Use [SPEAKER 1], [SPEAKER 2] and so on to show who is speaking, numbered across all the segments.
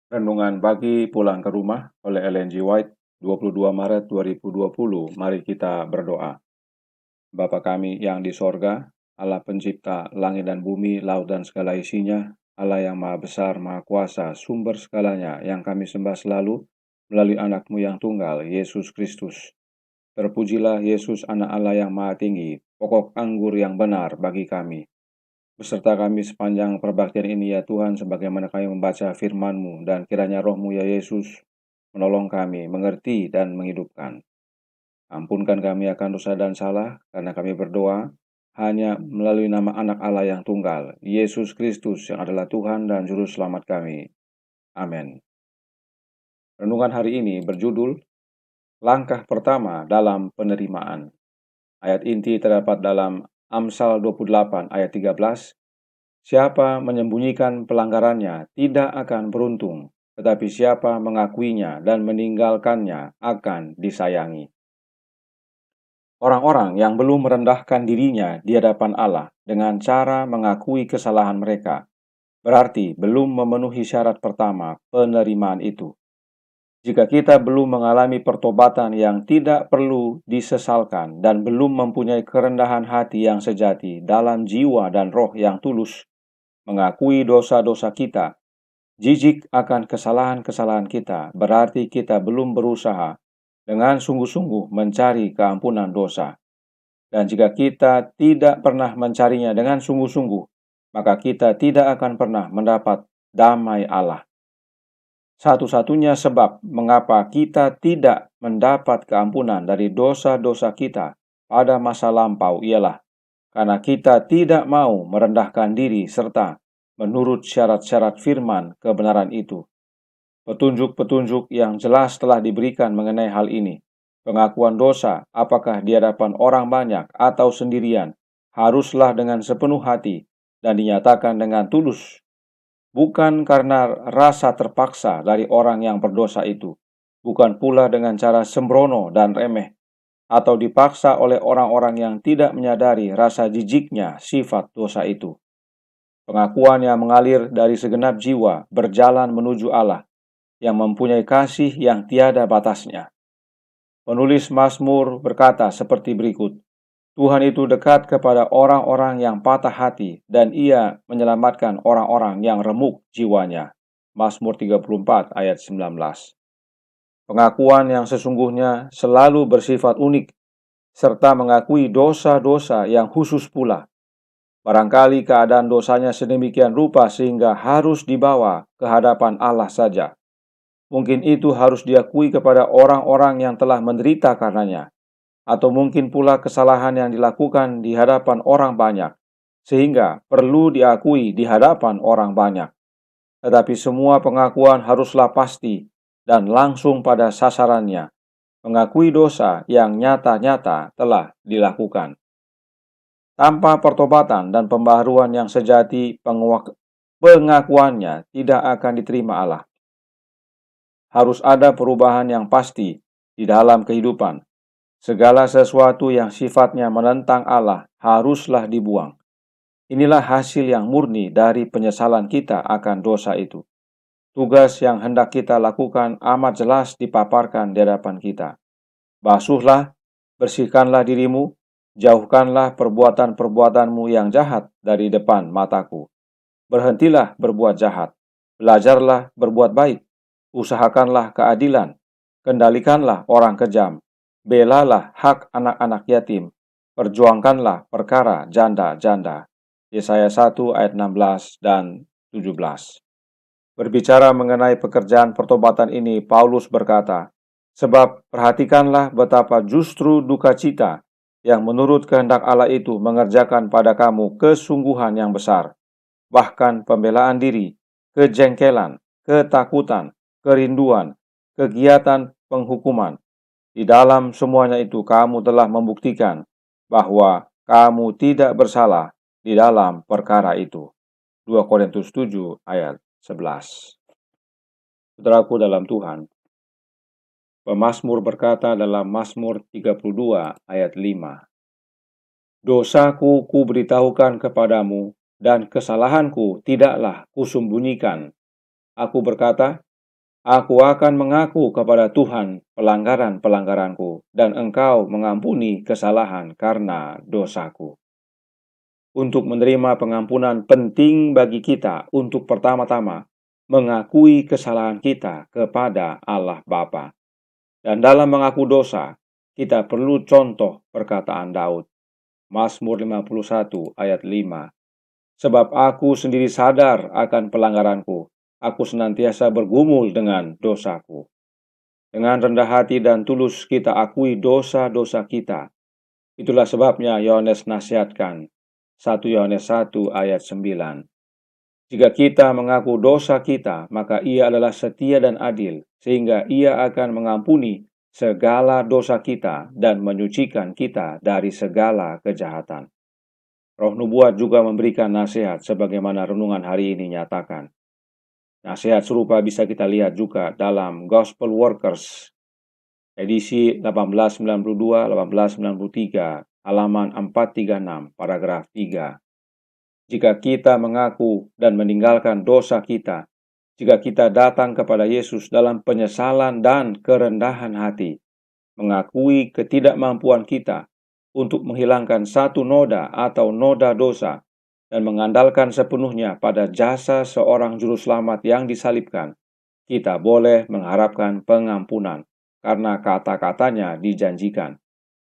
[SPEAKER 1] Renungan pagi pulang ke rumah oleh Ellen G. White, 22 Maret 2020. Mari kita berdoa. Bapa kami yang di sorga, Allah pencipta langit dan bumi, laut dan segala isinya, Allah yang maha besar, maha kuasa, sumber segalanya yang kami sembah selalu melalui anak-Mu yang tunggal, Yesus Kristus. Terpujilah Yesus, anak Allah yang maha tinggi, pokok anggur yang benar bagi kami. Beserta kami sepanjang perbaktian ini ya Tuhan, sebagaimana kami membaca firman-Mu, dan kiranya Roh-Mu ya Yesus menolong kami mengerti dan menghidupkan. Ampunkan kami akan dosa dan salah, karena kami berdoa hanya melalui nama anak Allah yang tunggal, Yesus Kristus yang adalah Tuhan dan Juru Selamat kami. Amin. Renungan hari ini berjudul Langkah Pertama dalam Penerimaan. Ayat inti terdapat dalam Amsal 28 ayat 13. Siapa menyembunyikan pelanggarannya tidak akan beruntung, tetapi siapa mengakuinya dan meninggalkannya akan disayangi. Orang-orang yang belum merendahkan dirinya di hadapan Allah dengan cara mengakui kesalahan mereka, berarti belum memenuhi syarat pertama penerimaan itu. Jika kita belum mengalami pertobatan yang tidak perlu disesalkan dan belum mempunyai kerendahan hati yang sejati dalam jiwa dan roh yang tulus, mengakui dosa-dosa kita, jijik akan kesalahan-kesalahan kita, berarti kita belum berusaha dengan sungguh-sungguh mencari keampunan dosa. Dan jika kita tidak pernah mencarinya dengan sungguh-sungguh, maka kita tidak akan pernah mendapat damai Allah. Satu-satunya sebab mengapa kita tidak mendapat keampunan dari dosa-dosa kita pada masa lampau ialah karena kita tidak mau merendahkan diri serta menurut syarat-syarat firman kebenaran itu. Petunjuk-petunjuk yang jelas telah diberikan mengenai hal ini. Pengakuan dosa, apakah di hadapan orang banyak atau sendirian, haruslah dengan sepenuh hati dan dinyatakan dengan tulus. Bukan karena rasa terpaksa dari orang yang berdosa itu, bukan pula dengan cara sembrono dan remeh, atau dipaksa oleh orang-orang yang tidak menyadari rasa jijiknya sifat dosa itu. Pengakuan yang mengalir dari segenap jiwa berjalan menuju Allah, yang mempunyai kasih yang tiada batasnya. Penulis Mazmur berkata seperti berikut, Tuhan itu dekat kepada orang-orang yang patah hati dan Ia menyelamatkan orang-orang yang remuk jiwanya. Mazmur 34 ayat 19. Pengakuan yang sesungguhnya selalu bersifat unik, serta mengakui dosa-dosa yang khusus pula. Barangkali keadaan dosanya sedemikian rupa sehingga harus dibawa ke hadapan Allah saja. Mungkin itu harus diakui kepada orang-orang yang telah menderita karenanya, atau mungkin pula kesalahan yang dilakukan di hadapan orang banyak, sehingga perlu diakui di hadapan orang banyak. Tetapi semua pengakuan haruslah pasti dan langsung pada sasarannya, mengakui dosa yang nyata-nyata telah dilakukan. Tanpa pertobatan dan pembaharuan yang sejati, pengakuannya tidak akan diterima Allah. Harus ada perubahan yang pasti di dalam kehidupan. Segala sesuatu yang sifatnya menentang Allah haruslah dibuang. Inilah hasil yang murni dari penyesalan kita akan dosa itu. Tugas yang hendak kita lakukan amat jelas dipaparkan di hadapan kita. Basuhlah, bersihkanlah dirimu, jauhkanlah perbuatan-perbuatanmu yang jahat dari depan mataku. Berhentilah berbuat jahat, belajarlah berbuat baik, usahakanlah keadilan, kendalikanlah orang kejam, belalah hak anak-anak yatim, perjuangkanlah perkara janda-janda. Yesaya 1 ayat 16 dan 17. Berbicara mengenai pekerjaan pertobatan ini, Paulus berkata, sebab perhatikanlah betapa justru duka cita yang menurut kehendak Allah itu mengerjakan pada kamu kesungguhan yang besar, bahkan pembelaan diri, kejengkelan, ketakutan, kerinduan, kegiatan penghukuman. Di dalam semuanya itu kamu telah membuktikan bahwa kamu tidak bersalah di dalam perkara itu. 2 Korintus 7 ayat 11. Saudaraku dalam Tuhan, pemazmur berkata dalam Mazmur 32 ayat 5, dosaku kuberitahukan kepadamu, dan kesalahanku tidaklah kusembunyikan. Aku berkata, Aku akan mengaku kepada Tuhan pelanggaran-pelanggaranku, dan Engkau mengampuni kesalahan karena dosaku. Untuk menerima pengampunan penting bagi kita untuk pertama-tama mengakui kesalahan kita kepada Allah Bapa. Dan dalam mengaku dosa, kita perlu contoh perkataan Daud. Mazmur 51 ayat 5. Sebab aku sendiri sadar akan pelanggaranku, aku senantiasa bergumul dengan dosaku. Dengan rendah hati dan tulus kita akui dosa-dosa kita. Itulah sebabnya Yohanes nasihatkan 1 Yohanes 1 ayat 9. Jika kita mengaku dosa kita, maka Ia adalah setia dan adil, sehingga Ia akan mengampuni segala dosa kita dan menyucikan kita dari segala kejahatan. Roh Nubuat juga memberikan nasihat sebagaimana renungan hari ini nyatakan. Nasihat serupa bisa kita lihat juga dalam Gospel Workers, edisi 1892-1893, halaman 436, paragraf 3. Jika kita mengaku dan meninggalkan dosa kita, jika kita datang kepada Yesus dalam penyesalan dan kerendahan hati, mengakui ketidakmampuan kita untuk menghilangkan satu noda atau noda dosa, dan mengandalkan sepenuhnya pada jasa seorang juru selamat yang disalibkan, kita boleh mengharapkan pengampunan, karena kata-katanya dijanjikan.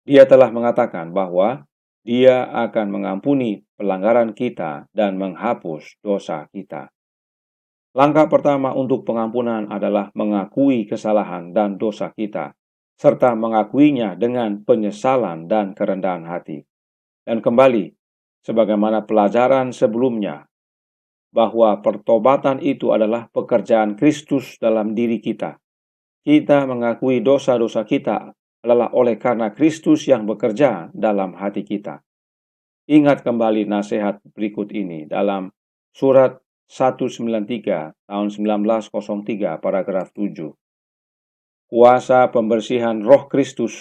[SPEAKER 1] Dia telah mengatakan bahwa Dia akan mengampuni pelanggaran kita dan menghapus dosa kita. Langkah pertama untuk pengampunan adalah mengakui kesalahan dan dosa kita, serta mengakuinya dengan penyesalan dan kerendahan hati. Dan kembali, sebagaimana pelajaran sebelumnya, bahwa pertobatan itu adalah pekerjaan Kristus dalam diri kita. Kita mengakui dosa-dosa kita adalah oleh karena Kristus yang bekerja dalam hati kita. Ingat kembali nasihat berikut ini dalam surat 193 tahun 1903 paragraf 7. Kuasa pembersihan Roh Kristus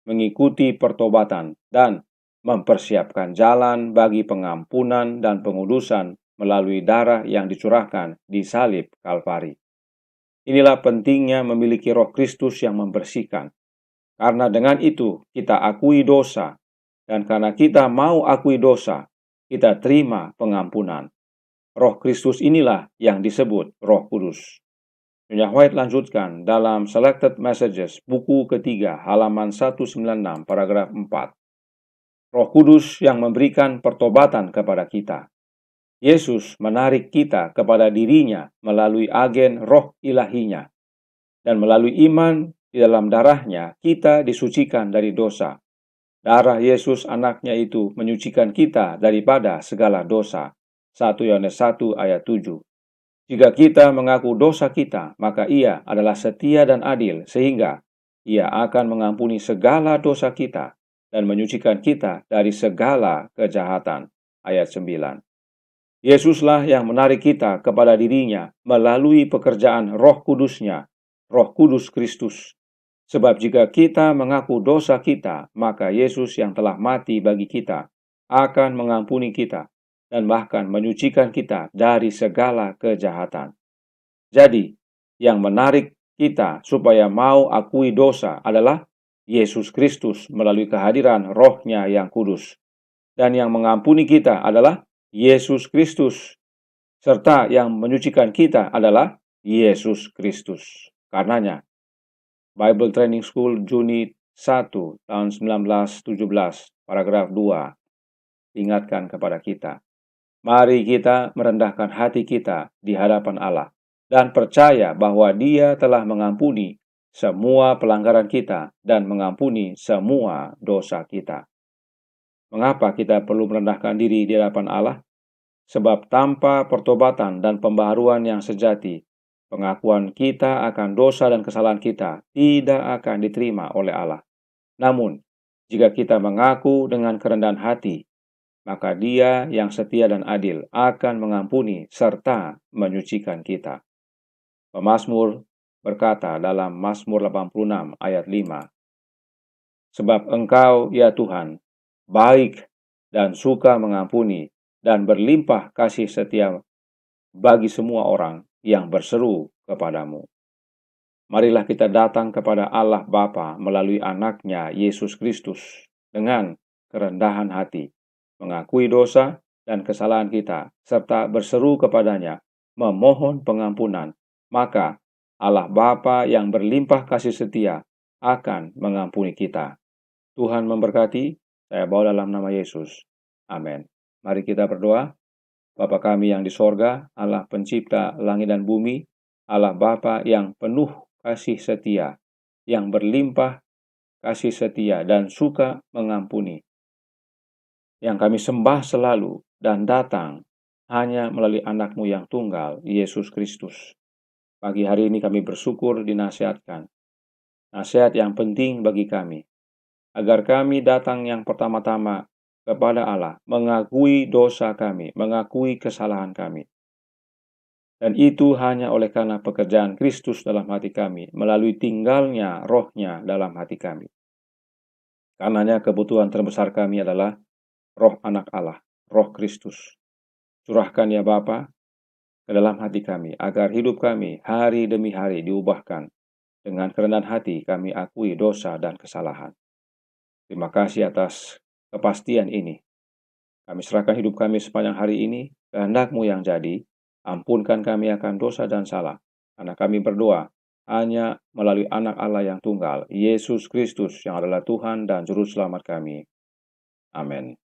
[SPEAKER 1] mengikuti pertobatan dan mempersiapkan jalan bagi pengampunan dan pengudusan melalui darah yang dicurahkan di salib Kalvari. Inilah pentingnya memiliki Roh Kristus yang membersihkan. Karena dengan itu kita akui dosa, dan karena kita mau akui dosa, kita terima pengampunan. Roh Kristus inilah yang disebut Roh Kudus. Nyonya White lanjutkan dalam Selected Messages, buku ketiga, halaman 196, paragraf 4. Roh Kudus yang memberikan pertobatan kepada kita. Yesus menarik kita kepada dirinya melalui agen roh ilahinya. Dan melalui iman di dalam darahnya, kita disucikan dari dosa. Darah Yesus anaknya itu menyucikan kita daripada segala dosa. 1 Yohanes 1 ayat 7. Jika kita mengaku dosa kita, maka Ia adalah setia dan adil, sehingga Ia akan mengampuni segala dosa kita dan menyucikan kita dari segala kejahatan. Ayat 9. Yesuslah yang menarik kita kepada dirinya melalui pekerjaan Roh Kudus-Nya, Roh Kudus Kristus. Sebab jika kita mengaku dosa kita, maka Yesus yang telah mati bagi kita akan mengampuni kita dan bahkan menyucikan kita dari segala kejahatan. Jadi, yang menarik kita supaya mau akui dosa adalah Yesus Kristus melalui kehadiran Roh-Nya yang kudus. Dan yang mengampuni kita adalah Yesus Kristus. Serta yang menyucikan kita adalah Yesus Kristus. Karenanya, Bible Training School Juni 1 tahun 1917, paragraf 2, ingatkan kepada kita. Mari kita merendahkan hati kita di hadapan Allah dan percaya bahwa Dia telah mengampuni semua pelanggaran kita dan mengampuni semua dosa kita. Mengapa kita perlu merendahkan diri di hadapan Allah? Sebab tanpa pertobatan dan pembaharuan yang sejati, pengakuan kita akan dosa dan kesalahan kita tidak akan diterima oleh Allah. Namun, jika kita mengaku dengan kerendahan hati, maka Dia yang setia dan adil akan mengampuni serta menyucikan kita. Pemazmur berkata dalam Mazmur 86 ayat 5, sebab Engkau, ya Tuhan, baik dan suka mengampuni dan berlimpah kasih setia bagi semua orang yang berseru kepadamu. Marilah kita datang kepada Allah Bapa melalui anaknya Yesus Kristus dengan kerendahan hati, mengakui dosa dan kesalahan kita, serta berseru kepadanya, memohon pengampunan. Maka Allah Bapa yang berlimpah kasih setia akan mengampuni kita. Tuhan memberkati, saya bawa dalam nama Yesus. Amin. Mari kita berdoa. Bapa kami yang di sorga, Allah pencipta langit dan bumi, Allah Bapa yang penuh kasih setia, yang berlimpah kasih setia dan suka mengampuni, yang kami sembah selalu dan datang hanya melalui anak-Mu yang tunggal, Yesus Kristus. Pagi hari ini kami bersyukur dinasihatkan, nasihat yang penting bagi kami, agar kami datang yang pertama-tama kepada Allah, mengakui dosa kami, mengakui kesalahan kami. Dan itu hanya oleh karena pekerjaan Kristus dalam hati kami, melalui tinggalnya rohnya dalam hati kami. Karenanya kebutuhan terbesar kami adalah roh anak Allah, roh Kristus. Curahkan ya Bapa ke dalam hati kami, agar hidup kami hari demi hari diubahkan. Dengan kerendahan hati kami akui dosa dan kesalahan. Terima kasih atas kepastian ini. Kami serahkan hidup kami sepanjang hari ini, kehendak-Mu yang jadi. Ampunkan kami akan dosa dan salah, karena kami berdoa hanya melalui anak Allah yang tunggal, Yesus Kristus yang adalah Tuhan dan Juru Selamat kami. Amin.